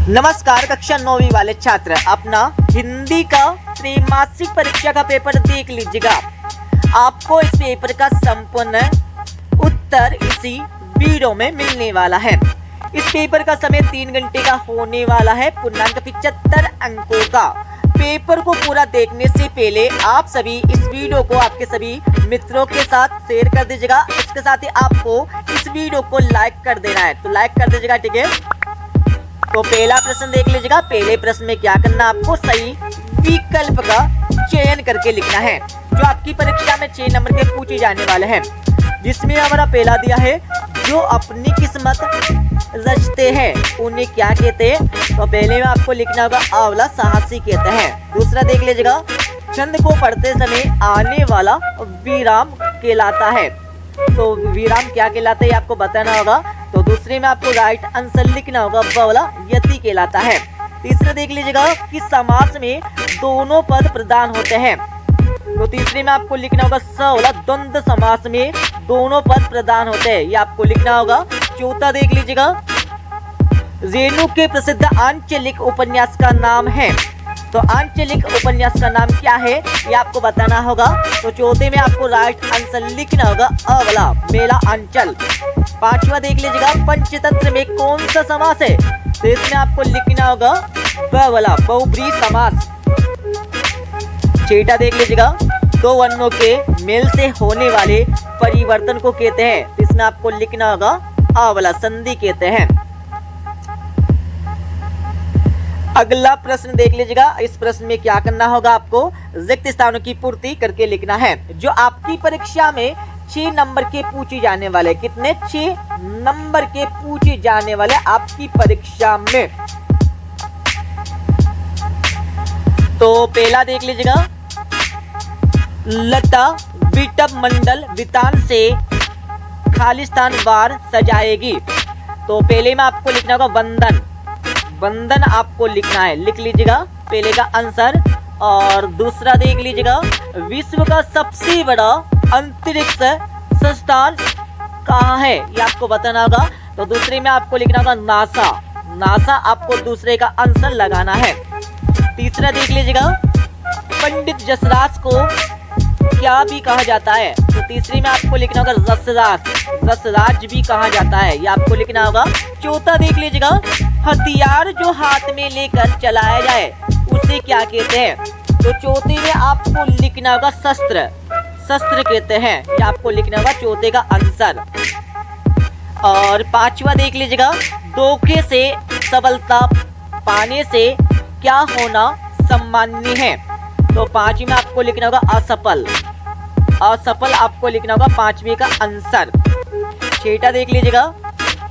नमस्कार कक्षा 9वीं वाले छात्र, अपना हिंदी का त्रैमासिक परीक्षा का पेपर देख लीजिएगा। आपको इस पेपर का संपूर्ण उत्तर इसी वीडियो में मिलने वाला है। इस पेपर का समय 3 घंटे का होने वाला है, पूर्णांक 75 अंकों का। पेपर को पूरा देखने से पहले आप सभी इस वीडियो को आपके सभी मित्रों के साथ शेयर कर दीजिएगा। इसके साथ ही आपको इस वीडियो को लाइक कर देना है, तो लाइक कर दीजिएगा, ठीक है। तो पहला प्रश्न देख लीजिएगा। पहले प्रश्न में क्या करना, आपको सही विकल्प का चयन करके लिखना है, जो आपकी परीक्षा में 6 नंबर के पूछे जाने वाले हैं। जिसमें हमारा पहला दिया है, जो अपनी किस्मत रचते हैं उन्हें क्या कहते हैं। तो पहले में आपको लिखना होगा आंवला साहसी कहते हैं। दूसरा देख लीजिएगा, छंद को पढ़ते समय आने वाला विराम कहलाता है। तो विराम क्या कहलाता है आपको बताना होगा। तो दूसरे में आपको राइट आंसर लिखना होगा, बवला यति कहलाता है। तीसरा देख लीजिएगा कि समास में दोनों पद प्रधान होते हैं। तो तीसरे में आपको लिखना होगा सवला द्वंद्व समास में दोनों पद प्रधान होते हैं, ये आपको लिखना होगा। चौथा देख लीजिएगा, रेणु के प्रसिद्ध आंचलिक उपन्यास का नाम है। तो आंचलिक उपन्यास का नाम क्या है ये आपको बताना होगा। तो चौथे में आपको राइट आंसर लिखना होगा अवला मेला अंचल। पांचवा देख लीजिएगा, पंचतंत्र में कौन सा समास है। तो इसमें आपको लिखना होगा बवला बहुब्रीहि समास। छठा देख लीजिएगा, दो वर्णों के मेल से होने वाले परिवर्तन को कहते हैं। इसमें आपको लिखना होगा अवला संधि कहते हैं। अगला प्रश्न देख लीजिएगा। इस प्रश्न में क्या करना होगा, आपको रिक्त स्थानों की पूर्ति करके लिखना है, जो आपकी परीक्षा में 6 नंबर के पूछे जाने वाले। कितने? 6 नंबर के पूछे जाने वाले आपकी परीक्षा में। तो पहला देख लीजिएगा, लता विटप मंडल वितान से खालिस्तान वार सजाएगी। तो पहले में आपको लिखना होगा वंदन, वंदन आपको लिखना है, लिख लीजिएगा पहले का आंसर। और दूसरा देख लीजिएगा, विश्व का सबसे बड़ा अंतरिक्ष संस्थान कहाँ है, ये आपको बताना होगा। तो दूसरे में आपको लिखना होगा नासा, नासा आपको दूसरे का आंसर लगाना है। तीसरा देख लीजिएगा, पंडित जसराज को क्या भी कहा जाता है। तो तीसरी में आपको लिखना होगा रसराज, रसराज भी कहा जाता है, ये आपको लिखना होगा। चौथा देख लीजिएगा, हथियार जो हाथ में लेकर चलाया जाए उसे क्या कहते हैं। तो चौथे में आपको लिखना होगा शस्त्र, शस्त्र कहते हैं, ये आपको लिखना होगा चौथे का आंसर। और पांचवा देख लीजिएगा, धोखे से सफलता पाने से क्या होना सम्मान्य है। तो पांचवी में आपको लिखना होगा असफल, असफल आपको लिखना होगा पांचवी का आंसर। छठा देख लीजिएगा,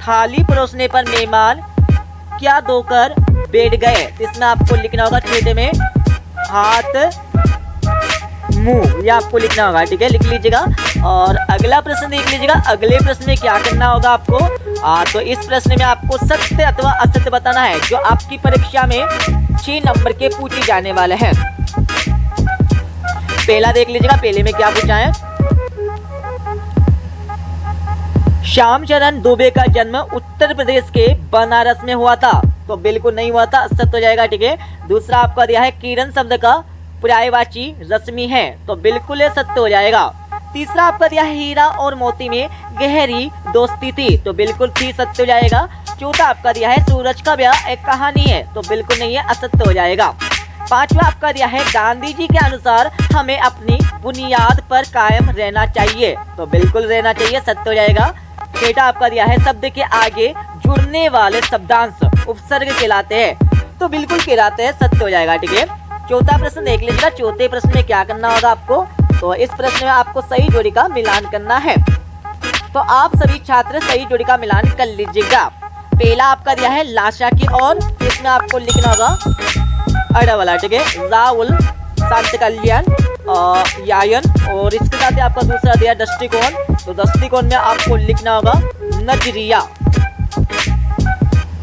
थाली परोसने पर मेहमान क्या धोकर बैठ गए। इसमें आपको लिखना होगा छठे में हाथ मुंह, ये आपको लिखना होगा, ठीक है, लिख लीजिएगा। और अगला प्रश्न देख लीजिएगा। अगले प्रश्न में क्या करना होगा आपको, तो इस प्रश्न में आपको सत्य अथवा असत्य बताना है, जो आपकी परीक्षा में 6 नंबर के पूछे जाने वाले हैं। पहला देख लीजिएगा, पहले में क्या पूछा है, श्यामचरण दुबे का जन्म उत्तर प्रदेश के बनारस में हुआ था। तो बिल्कुल नहीं हुआ था, असत्य हो जाएगा, ठीक है। दूसरा आपका दिया है, किरण शब्द का पर्यायवाची रश्मि है। तो बिल्कुल सत्य हो जाएगा। तीसरा आपका दिया है, हीरा और मोती में गहरी दोस्ती थी। तो बिल्कुल थी, सत्य हो जाएगा। चौथा आपका दिया है, सूरज का ब्याह एक कहानी है। तो बिल्कुल नहीं है, असत्य हो जाएगा। पांचवा आपका दिया है, गांधी जी के अनुसार हमें अपनी बुनियाद पर कायम रहना चाहिए। तो बिल्कुल रहना चाहिए, सत्य हो जाएगा। छठा आपका दिया है, शब्द के आगे जुड़ने वाले शब्दांश उपसर्ग कहलाते हैं। तो बिल्कुल कहलाते हैं, सत्य हो जाएगा, ठीक है। चौथा प्रश्न देख लीजिएगा। चौथे प्रश्न में क्या करना होगा आपको, तो इस प्रश्न में आपको सही जोड़ी का मिलान करना है। तो आप सभी छात्र सही जोड़ी का मिलान कर लीजिएगा। पहला आपका दिया है लाशा की ओर, इसमें आपको लिखना होगा अड़ा वाला, ठीक है, राहुल शांत कल्याण यायन। और इसके साथ ही आपका दूसरा दिया दृष्टिकोण। तो दृष्टिकोण में आपको लिखना होगा नजरिया।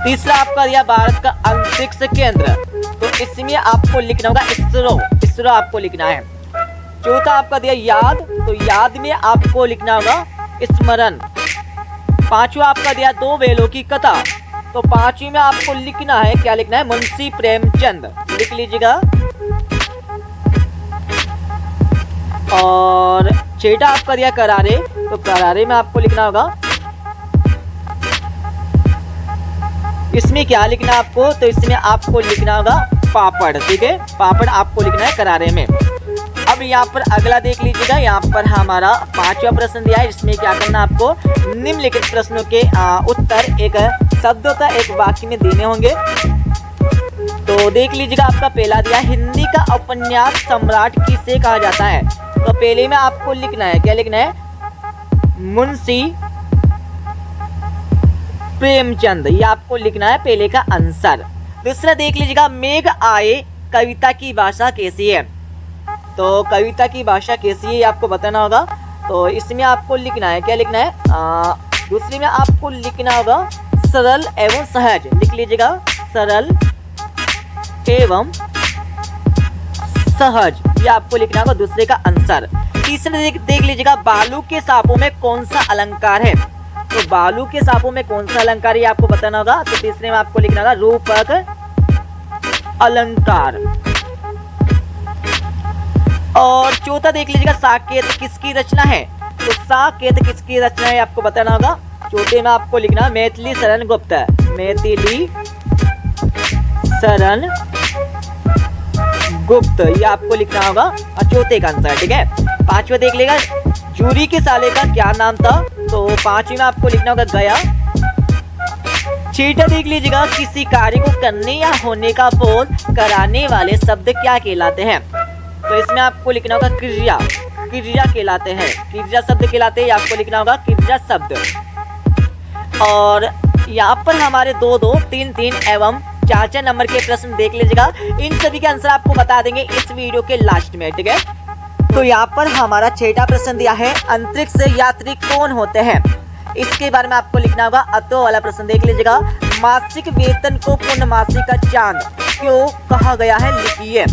तीसरा आपका दिया भारत का अंतरिक्ष केंद्र। तो इसमें आपको लिखना होगा इसरो, इसरो आपको लिखना है। चौथा आपका दिया याद। तो याद में आपको लिखना होगा स्मरण। पांचवा आपका दिया दो बैलों की कथा। तो पांचवी में आपको लिखना है, क्या लिखना है, मुंशी प्रेमचंद लिख लीजिएगा। और छठा आपका दिया करारे, तो करारे में आपको लिखना होगा, इसमें क्या लिखना है आपको, तो इसमें आपको लिखना होगा पापड़। ठीक है, पापड़ आपको लिखना है करारे में। अब यहाँ पर अगला देख लीजिएगा, यहाँ पर हमारा पांचवा प्रश्न दिया है, इसमें क्या करना है आपको, निम्नलिखित प्रश्नों के उत्तर एक शब्दों का एक वाक्य में देने होंगे। तो देख लीजिएगा, आपका पहला दिया, हिंदी का उपन्यास सम्राट किसे कहा जाता है। तो पहले में आपको लिखना है, क्या लिखना है, मुंशी प्रेमचंद, ये आपको लिखना है पहले का आंसर। दूसरा देख लीजिएगा, मेघ आए कविता की भाषा कैसी है। तो कविता की भाषा कैसी है ये आपको बताना होगा। तो इसमें आपको लिखना है, क्या लिखना है, दूसरी में आपको लिखना होगा सरल एवं सहज, लिख लीजिएगा सरल एवं सहज, ये आपको लिखना होगा दूसरे का आंसर। तीसरा देख लीजिएगा, बालू के सांपों में कौन सा अलंकार है। तो बालू के सांपों में कौन सा अलंकार है आपको बताना होगा। तो तीसरे में आपको लिखना होगा रूपक अलंकार। और चौथा देख लीजिएगा, साकेत किसकी रचना है। तो साकेत किसकी रचना है आपको बताना होगा। चौथे में आपको लिखना मैथिली शरण गुप्त, मैथिली शरण गुप्त, ये आपको लिखना होगा चौथे का आंसर। ठीक है, पांचवा देख लेगा, जूरी के साले का क्या नाम था। तो पांचवी में आपको लिखना होगा गया। छठा देख लीजिएगा, किसी कार्य को करने या होने का बोध कराने वाले शब्द क्या कहलाते हैं। तो इसमें आपको लिखना होगा क्रिया, क्रिया कहलाते हैं, क्रिया शब्द कहलाते हैं, आपको लिखना होगा क्रिया शब्द। और यहाँ पर हमारे 2-2, 3-3 एवं 4-4 नंबर के प्रश्न देख लीजिएगा। इन सभी के आंसर आपको बता देंगे इस वीडियो के लास्ट में। ठीक है, तो यहाँ पर हमारा छठा प्रश्न दिया है, अंतरिक्ष यात्री कौन होते हैं। इसके बारे में आपको लिखना होगा अतो वाला प्रश्न देख लीजिएगा। मासिक वेतन को पूर्णमासी का चांद क्यों कहा गया है, लिखिए।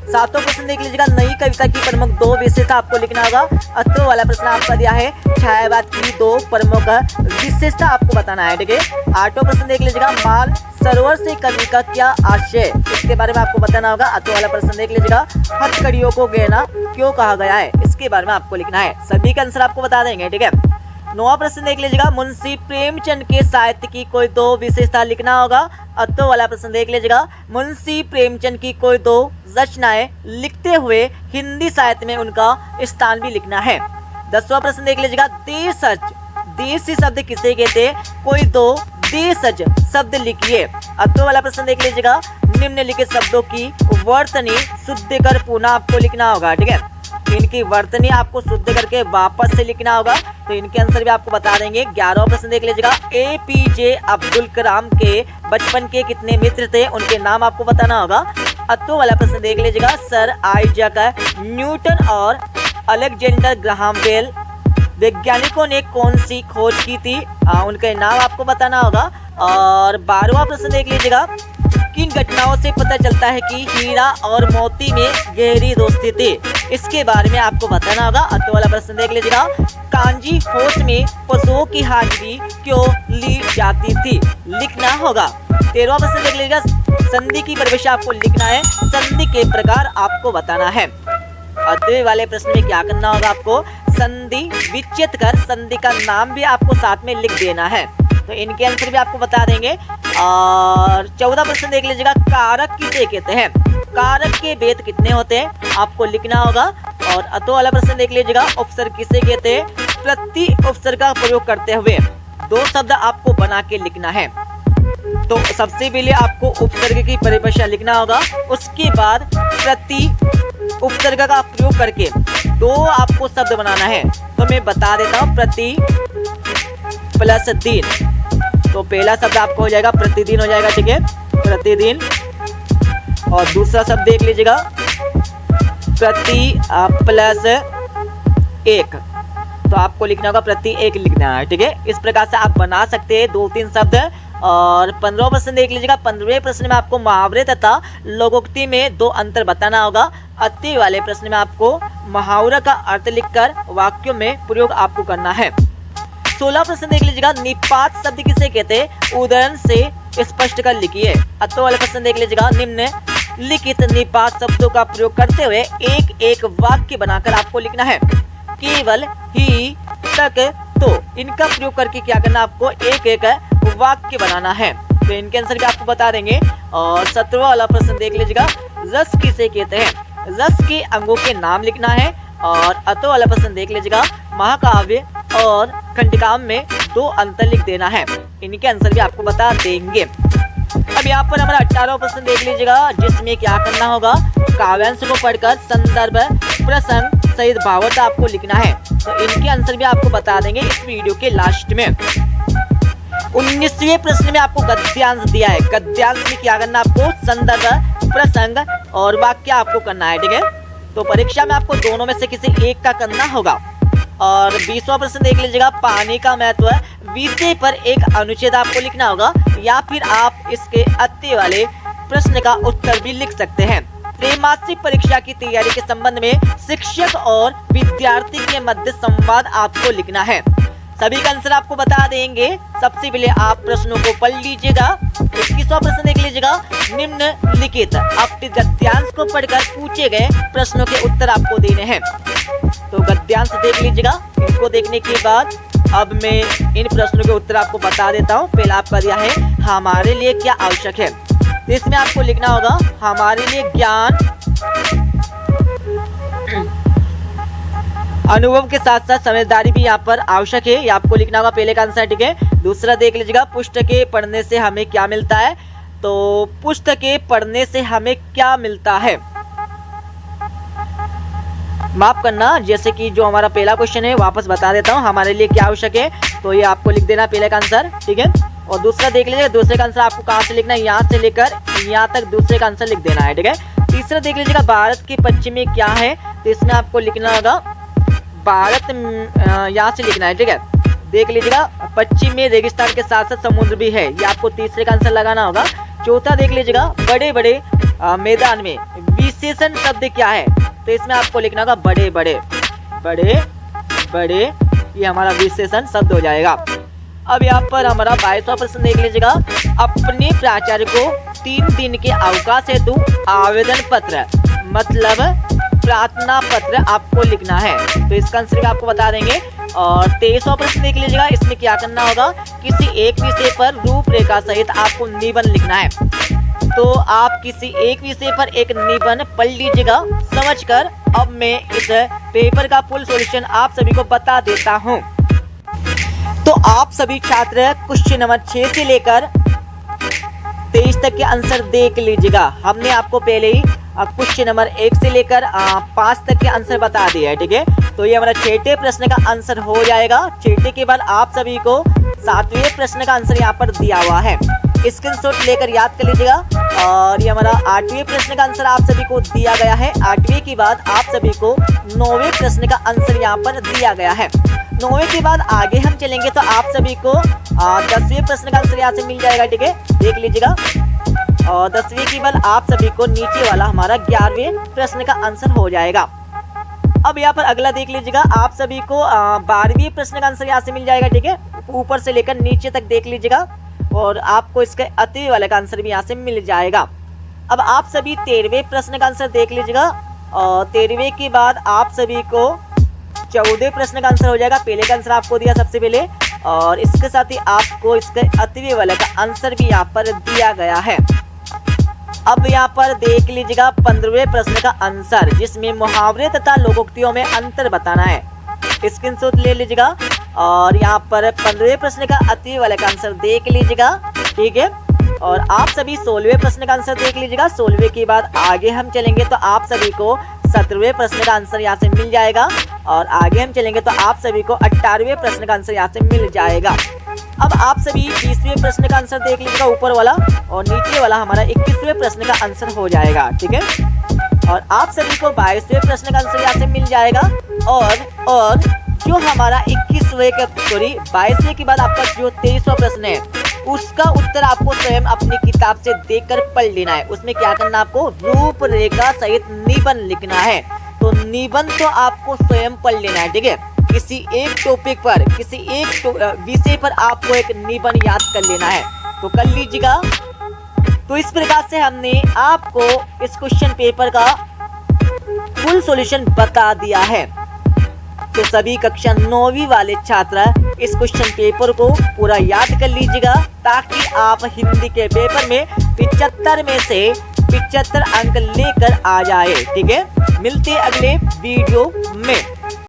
सातों प्रश्न देख लीजिएगा, नई कविता की प्रमुख 2 विशेषता आपको लिखना होगा। अतो वाला प्रश्न आपका दिया है, छायावाद की 2 प्रमुख विशेषता आपको बताना है। ठीक है, आठवां प्रश्न देख लीजिएगा, माल सरोवर से कवि का क्या आशय, इसके बारे में आपको बताना होगा। अतो वाला प्रश्न देख लीजिएगा, हथकड़ियों को गहना क्यों कहा गया है, इसके बारे में आपको लिखना है। सभी का आंसर आपको बता देंगे। ठीक है, 9वां प्रश्न देख लीजिएगा, मुंशी प्रेमचंद के साहित्य की कोई 2 विशेषता लिखना होगा। अतो वाला प्रश्न देख लीजिएगा, मुंशी प्रेमचंद की कोई 2 रचनाएं लिखते हुए हिंदी साहित्य में उनका स्थान भी लिखना है। 10वां प्रश्न देख लीजिएगा, देशज, देशी शब्द किसे कहते हैं, कोई 2 देशज शब्द लिखिए। अतो वाला प्रश्न देख लीजिएगा, निम्नलिखित शब्दों की वर्तनी शुद्ध कर पुनः आपको लिखना होगा। ठीक है, इनकी वर्तनी आपको शुद्ध करके वापस से लिखना होगा। तो इनके आंसर भी आपको बता देंगे। 11वां प्रश्न देख लीजिएगा, APJ अब्दुल कलाम के बचपन के कितने मित्र थे, उनके नाम आपको बताना होगा। अतो वाला प्रश्न देख लीजिएगा, सर आइजैक न्यूटन और अलेक्जेंडर ग्राहम बेल वैज्ञानिकों ने कौन सी खोज की थी, उनके नाम आपको बताना होगा। और 12वां प्रश्न देख लीजिएगा, किन घटनाओं से पता चलता है कि हीरा और मोती में गहरी दोस्ती थी, इसके बारे में आपको बताना होगा। अतो वाला प्रश्न देख लीजिएगा, कांजी फोर्स में पशुओं की हाजिरी क्यों ली जाती थी, लिखना होगा। 13वां प्रश्न देख लीजिएगा, संधि की परिभाषा आपको लिखना है, संधि के प्रकार आपको बताना है। अतो वाले प्रश्न में क्या करना होगा, आपको संधि विच्छेद कर संधि का नाम भी आपको साथ में लिख देना है। तो इनके आंसर भी आपको बता देंगे। और 14वां प्रश्न देख लीजिएगा, कारक किसे कहते हैं, कारक के भेद कितने होते हैं, आपको लिखना होगा। और अतो वाला प्रश्न देख लीजिएगा, उपसर्ग किसे कहते हैं, प्रति उपसर्ग का प्रयोग करते हुए 2 शब्द आपको बना के लिखना है। तो सबसे पहले आपको उपसर्ग की परिभाषा लिखना होगा, उसके बाद प्रति उपसर्ग का प्रयोग करके 2 आपको शब्द बनाना है। तो मैं बता देता हूँ, प्रति प्लस दिन, तो पहला शब्द आपको हो जाएगा प्रतिदिन हो जाएगा। ठीक है, प्रतिदिन। और दूसरा शब्द देख लीजिएगा, प्रति प्लस 1, तो आपको लिखना होगा प्रति 1 लिखना है। ठीक है, इस प्रकार से आप बना सकते हैं 2-3 शब्द। और 15वां प्रश्न देख लीजिएगा, 15वें प्रश्न में आपको मुहावरे तथा लोकोक्ति में 2 अंतर बताना होगा। अति वाले प्रश्न में आपको मुहावरा का अर्थ लिखकर वाक्यों में प्रयोग आपको करना है। 16वां प्रश्न देख लीजिएगा, निपात शब्द किसे कहते हैं, उदाहरण से स्पष्ट कर लिखिए। अतो वाला प्रश्न देख लीजिएगा, निम्न लिखित निपात शब्दों का प्रयोग करते हुए एक एक वाक्य बनाकर आपको लिखना है। केवल, ही, तक, तो इनका प्रयोग करके क्या करना, आपको एक एक वाक्य बनाना है। तो इनके आंसर भी आपको बता देंगे। और 17वां वाला प्रश्न देख लीजिएगा, रस किसे कहते हैं, रस के अंगों के नाम लिखना है। और अतो वाला प्रश्न देख लीजिएगा, महाकाव्य और खंडकाव्य में 2 अंतर लिख देना है। इनके आंसर भी आपको बता देंगे। अब यहाँ पर हमारा 18वां प्रश्न देख लीजिएगा, जिसमें क्या करना होगा, काव्यांश को पढ़कर संदर्भ प्रसंग सहित भावार्थ आपको लिखना है। तो इनके आंसर भी आपको बता देंगे इस वीडियो के लास्ट में। 19वें प्रश्न में आपको गद्यांश दिया है। गद्यांश में क्या करना, आपको संदर्भ प्रसंग और वाक्य आपको करना है, ठीक है। तो परीक्षा में आपको दोनों में से किसी एक का करना होगा। और 20वां प्रश्न देख लीजिएगा, पानी का महत्व विषय पर एक अनुच्छेद आपको लिखना होगा, या फिर आप इसके अति वाले प्रश्न का उत्तर भी लिख सकते हैं। त्रैमासिक परीक्षा की तैयारी के संबंध में शिक्षक और विद्यार्थी के मध्य संवाद आपको लिखना है। सभी का आंसर आपको बता देंगे। सबसे पहले आप प्रश्नों को पढ़ लीजिएगा। 21वां प्रश्न देख लीजिएगा, निम्नलिखित अपने गद्यांश को पढ़कर पूछे गए प्रश्नों के उत्तर आपको देने हैं। तो गद्यांश देख लीजिएगा। इनको देखने के बाद अब मैं इन प्रश्नों के उत्तर आपको बता देता हूँ। पहला आपका दिया है, हमारे लिए क्या आवश्यक है। तो इसमें आपको लिखना होगा, हमारे लिए ज्ञान, अनुभव के साथ साथ समझदारी भी यहाँ पर आवश्यक है। ये आपको लिखना होगा, पहले का आंसर, ठीक है। दूसरा देख लीजिएगा, पुस्तकें पढ़ने से हमें क्या मिलता है। तो पुस्तकें पढ़ने से हमें क्या मिलता है, माफ करना, जैसे कि जो हमारा पहला क्वेश्चन है वापस बता देता हूँ, हमारे लिए क्या आवश्यक है। तो ये आपको लिख देना पहले का आंसर, ठीक है। और दूसरा देख लीजिए, दूसरे का आंसर आपको कहाँ से लिखना है, यहाँ से लेकर यहाँ तक दूसरे का आंसर लिख देना है, ठीक है। तीसरा देख लीजिएगा, भारत के पश्चिम में क्या है। तो इसमें आपको लिखना होगा, भारत यहाँ से लिखना है, ठीक है। देख लीजिएगा, पश्चिम में रेगिस्तान के साथ साथ समुद्र भी है। ये आपको तीसरे का आंसर लगाना होगा। चौथा देख लीजिएगा, बड़े बड़े मैदान में विशेषण शब्द क्या है। तो इसमें आपको लिखना होगा, बड़े बड़े, बड़े बड़े, ये हमारा विशेषण शब्द हो जाएगा। अब यहाँ पर हमारा 22वां प्रश्न देख लीजिएगा, अपने प्राचार्य को 3 दिन के अवकाश हेतु आवेदन पत्र मतलब प्रार्थना पत्र आपको लिखना है। तो इसका आंसर आपको बता देंगे। और 23वां प्रश्न देख लीजिएगा, इसमें क्या करना होगा, किसी एक विषय पर रूपरेखा सहित आपको निबंध लिखना है। तो आप किसी एक विषय पर एक निबंध पढ़ लीजिएगा समझकर। अब मैं इस पेपर का फुल सॉल्यूशन आप सभी को बता देता हूँ। तो आप सभी छात्र क्वेश्चन नंबर 6 से लेकर 23 तक के आंसर देख लीजिएगा। हमने आपको पहले ही क्वेश्चन नंबर 1 से लेकर 5 तक के आंसर बता दिया है, ठीक है। तो ये हमारा 6ठे प्रश्न का आंसर हो जाएगा। 6ठे के बाद आप सभी को 7वें प्रश्न का आंसर यहाँ पर दिया हुआ है, स्क्रीनशॉट लेकर याद कर लीजिएगा। और ये हमारा 8वें प्रश्न का आंसर आप सभी को दिया गया है। 8वें के बाद आप सभी को 9वें प्रश्न का आंसर यहाँ पर दिया गया है। 9वें के बाद आगे हम चलेंगे तो आप सभी को 10वें प्रश्न का आंसर यहाँ से मिल जाएगा, ठीक है, देख लीजिएगा। और 10वें के बाद आप सभी को नीचे वाला हमारा 11वें प्रश्न का आंसर हो जाएगा। अब यहाँ पर अगला देख लीजिएगा, आप सभी को 12वें प्रश्न का आंसर यहाँ से मिल जाएगा, ठीक है। ऊपर से लेकर नीचे तक देख लीजिएगा। और आपको इसके अति वाले का आंसर भी यहाँ से मिल जाएगा। अब आप सभी 13वें प्रश्न का आंसर देख लीजिएगा। और 13वें के बाद आप सभी को 14वें प्रश्न का आंसर हो जाएगा। पहले का आंसर आपको दिया सबसे पहले, और इसके साथ ही आपको इसके अतिवे वाले का आंसर भी यहाँ पर दिया गया है। अब यहाँ पर देख लीजिएगा 15वें प्रश्न का आंसर, जिसमें मुहावरे तथा लोकोक्तियों में अंतर बताना है। स्क्रीनशॉट ले लीजिएगा। और यहाँ पर 15वें प्रश्न का अतिवे वाले का आंसर देख लीजिएगा, ठीक है। और आप सभी 16वें प्रश्न का आंसर देख लीजिएगा। 16वें के बाद आगे हम चलेंगे तो आप सभी को 17वें प्रश्न का आंसर यहाँ से मिल जाएगा। और आगे हम चलेंगे तो आप सभी को 18वें प्रश्न का आंसर यहाँ से मिल जाएगा। अब आप सभी 20वें प्रश्न का आंसर देख लीजिएगा ऊपर वाला, और नीचे वाला हमारा 21वें प्रश्न का आंसर हो जाएगा, ठीक है। और आप सभी को 22वें प्रश्न का आंसर यहाँ से मिल जाएगा। और जो हमारा 22वें के बाद आपका जो 23वां प्रश्न है उसका उत्तर आपको स्वयं अपनी किताब से देखकर पढ़ लेना है। उसमें क्या करना, आपको रूपरेखा सहित निबंध लिखना है। तो निबंध तो आपको स्वयं पढ़ लेना है, ठीक है। किसी एक टॉपिक पर, किसी एक विषय पर आपको एक निबंध याद कर लेना है। तो कर लीजिएगा। तो इस प्रकार से हमने आपको इस क्वेश्चन पेपर का फुल सॉल्यूशन बता दिया है। तो सभी कक्षा 9वीं वाले छात्र इस क्वेश्चन पेपर को पूरा याद कर लीजिएगा, ताकि आप हिंदी के पेपर में 75 में से 75 अंक लेकर आ जाए। ठीक है, मिलते अगले वीडियो में।